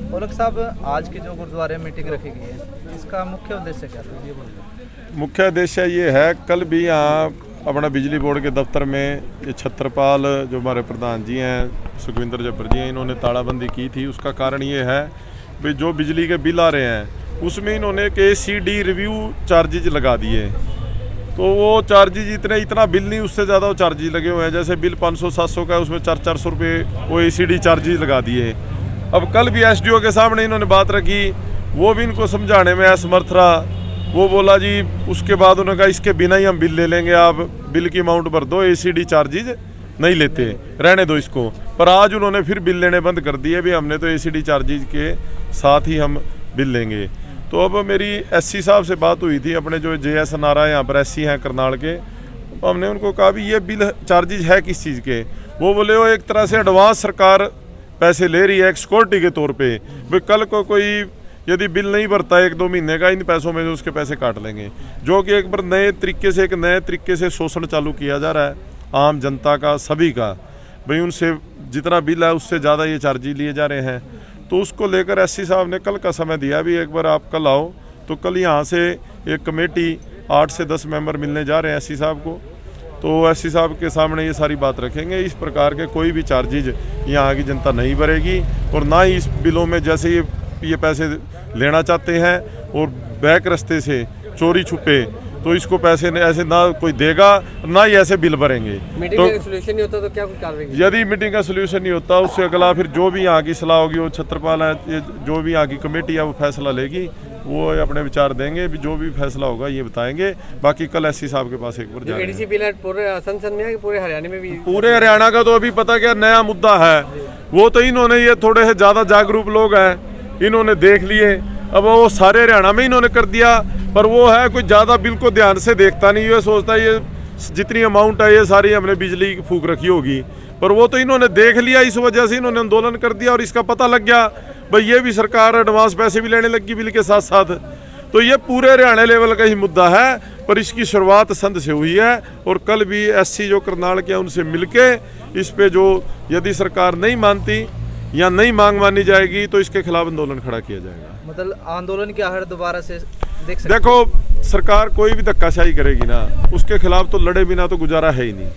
औलख साहब, आज की जो गुरुद्वारे में मीटिंग रखी गई है, इसका मुख्य उद्देश्य क्या था, ये बोलिए। मुख्य उद्देश्य ये है, कल भी यहाँ अपना बिजली बोर्ड के दफ्तर में ये छत्रपाल जो हमारे प्रधान जी हैं, सुखविंदर जब्बर जी हैं, इन्होंने तालाबंदी की थी। उसका कारण ये है भाई जो बिजली के बिल आ रहे हैं उसमें इन्होंने ACD रिव्यू चार्जेज लगा दिए। तो वो चार्जेज इतना बिल नहीं, उससे ज़्यादा वो चार्जेज लगे हुए हैं। जैसे बिल 500-700 का है, उसमें 400 रुपये वो ACD चार्जेज लगा दिए। अब कल भी SDO के सामने इन्होंने बात रखी, वो भी इनको समझाने में असमर्थ रहा। वो बोला जी, उसके बाद उन्होंने कहा इसके बिना ही हम बिल ले लेंगे, आप बिल की अमाउंट भर दो, ACD चार्जेज नहीं लेते, रहने दो इसको। पर आज उन्होंने फिर बिल लेने बंद कर दिए भी, हमने तो ACD चार्जेज के साथ ही हम बिल लेंगे। तो अब मेरी SC साहब से बात हुई थी, अपने जो JS नारा यहाँ पर SC हैं करनाल के, तो हमने उनको कहा भी ये बिल चार्जेज है किस चीज़ के। वो बोले वो एक तरह से एडवांस सरकार पैसे ले रही है एक सिक्योरिटी के तौर पे, भाई कल को कोई यदि बिल नहीं भरता 1-2 महीने का, इन पैसों में उसके पैसे काट लेंगे। जो कि एक बार नए तरीके से शोषण चालू किया जा रहा है आम जनता का, सभी का। भाई उनसे जितना बिल है उससे ज़्यादा ये चार्जेज लिए जा रहे हैं। तो उसको लेकर SC साहब ने कल का समय दिया भी, एक बार आप कल आओ। तो कल यहाँ से एक कमेटी 8 से 10 मेंबर मिलने जा रहे हैं SC साहब को। तो SC साहब के सामने ये सारी बात रखेंगे। इस प्रकार के कोई भी चार्जेज यहाँ की जनता नहीं भरेगी, और ना ही इस बिलों में जैसे ये पैसे लेना चाहते हैं और बैक रास्ते से चोरी छुपे, तो इसको पैसे ऐसे ना कोई देगा, ना ही ऐसे बिल भरेंगे। मीटिंग का सोल्यूशन नहीं होता तो क्या कुछ कार्रवाई? यदि मीटिंग का सोल्यूशन नहीं होता, उससे अगला फिर जो भी यहाँ की सलाह होगी, वो छत्रपाल है, ये जो भी यहाँ की कमेटी है वो फैसला लेगी, वो अपने विचार देंगे। जो भी फैसला होगा ये बताएंगे। बाकी कल SC साहब के पास एक बार जाएंगे। ADC बिल पूरे संसद में है, पूरे हरियाणा में भी? पूरे हरियाणा का तो अभी पता क्या नया मुद्दा है, वो तो इन्होंने, ये थोड़े से ज़्यादा जागरूक लोग हैं, इन्होंने देख लिए। अब वो सारे हरियाणा में इन्होंने कर दिया, पर वो है कोई ज़्यादा बिल को ध्यान से देखता नहीं, ये सोचता है ये जितनी अमाउंट है ये सारी हमने बिजली की फूक रखी होगी। पर वो तो इन्होंने देख लिया, इस वजह से इन्होंने आंदोलन कर दिया, और इसका पता लग गया भाई ये भी सरकार एडवांस पैसे भी लेने लगी बिल के साथ साथ। तो ये पूरे हरियाणा लेवल का ही मुद्दा है, पर इसकी शुरुआत संध से हुई है। और कल भी SC जो करनाल के उनसे मिलके इस पे जो यदि सरकार नहीं मानती या नहीं मांग मानी जाएगी तो इसके खिलाफ आंदोलन खड़ा किया जाएगा। मतलब आंदोलन की आहट दोबारा से देख सकते? देखो, सरकार कोई भी धक्काशाही करेगी ना, उसके खिलाफ तो लड़े बिना तो गुजारा है ही नहीं।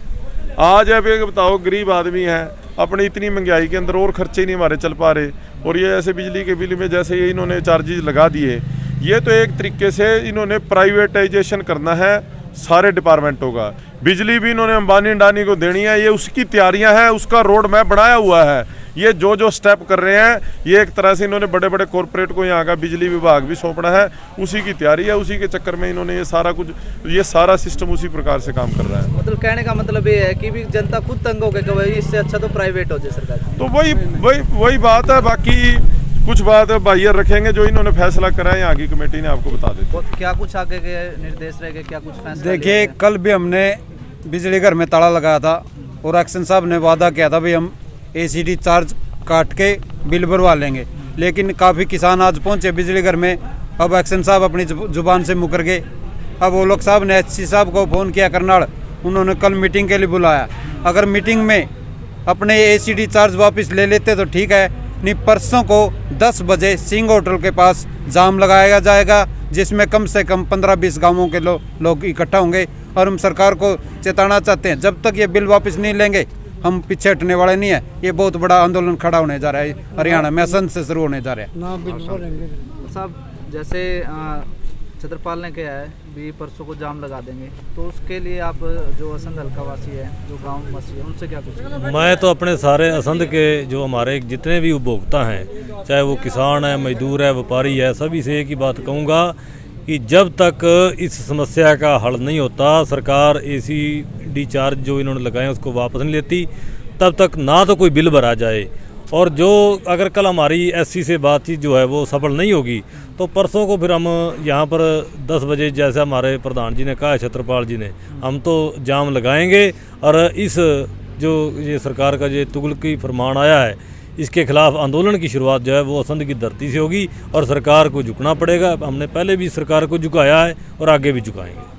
आज अब एक बताओ, गरीब आदमी है, अपनी इतनी महंगाई के अंदर और खर्चे नहीं हमारे चल पा रहे, और ये ऐसे बिजली के बिल में जैसे ये इन्होंने चार्जेज लगा दिए, ये तो एक तरीके से इन्होंने प्राइवेटाइजेशन करना है सारे डिपार्टमेंटों का। बिजली भी इन्होंने अंबानी अंडानी को देनी है, ये उसकी तैयारियां हैं, उसका रोड मैप बनाया हुआ है। ये जो स्टेप कर रहे हैं, ये एक तरह से इन्होंने बड़े बड़े कॉरपोरेट को यहाँ का बिजली विभाग भी सौंपना है, उसी की तैयारी है। उसी के चक्कर में इन्होंने ये सारा कुछ, ये सारा सिस्टम उसी प्रकार से काम कर रहा है। मतलब कहने का मतलब ये है कि भी जनता खुद तंग हो गई कि भाई इससे अच्छा तो प्राइवेट हो जाए सरकार। तो वही बात है। बाकी कुछ बात बाहर रखेंगे, जो इन्होंने फैसला करा है यहाँ की कमेटी ने आपको बता देते। क्या कुछ आगे के निर्देश रह गए, क्या कुछ फैसला? देखिए, कल भी हमने बिजली घर में ताला लगाया था, और एक्शन साहब ने वादा किया था भाई हम ACD चार्ज काट के बिल भरवा लेंगे, लेकिन काफ़ी किसान आज पहुंचे बिजली घर में। अब एक्शन साहब अपनी जुबान से मुकर गए। अब वो लोग साहब ने SC साहब को फ़ोन किया करनाल, उन्होंने कल मीटिंग के लिए बुलाया। अगर मीटिंग में अपने ACD चार्ज वापस ले लेते तो ठीक है, नहीं परसों को 10 बजे सिंह होटल के पास जाम लगाया जाएगा, जिसमें कम से कम 15-20 गाँवों के लोग इकट्ठा होंगे। और हम सरकार को चेताना चाहते हैं, जब तक ये बिल वापस नहीं लेंगे हम पीछे हटने वाले नहीं है। ये बहुत बड़ा आंदोलन खड़ा होने जा रहा है हरियाणा में, असंध से शुरू होने जा रहा है। साहब, जैसे छत्रपाल ने कहा है भी परसों को जाम लगा देंगे, तो उसके लिए आप जो असंध हल्का वासी है, जो गांव वासी है, उनसे क्या कुछ? मैं तो अपने सारे असंध के जो हमारे जितने भी उपभोक्ता हैं, चाहे वो किसान है, मजदूर है, व्यापारी है, सभी से एक ही बात कहूँगा कि जब तक इस समस्या का हल नहीं होता, सरकार ACD चार्ज जो इन्होंने लगाए उसको वापस नहीं लेती, तब तक ना तो कोई बिल भरा जाए। और जो अगर कल हमारी SC से बातचीत जो है वो सफल नहीं होगी, तो परसों को फिर हम यहाँ पर 10 बजे, जैसा हमारे प्रधान जी ने कहा है, छत्रपाल जी ने, हम तो जाम लगाएंगे। और इस जो ये सरकार का जो तुगलकी फरमान आया है, इसके खिलाफ आंदोलन की शुरुआत जो है वो असंध की धरती से होगी, और सरकार को झुकना पड़ेगा। हमने पहले भी सरकार को झुकाया है और आगे भी झुकाएंगे।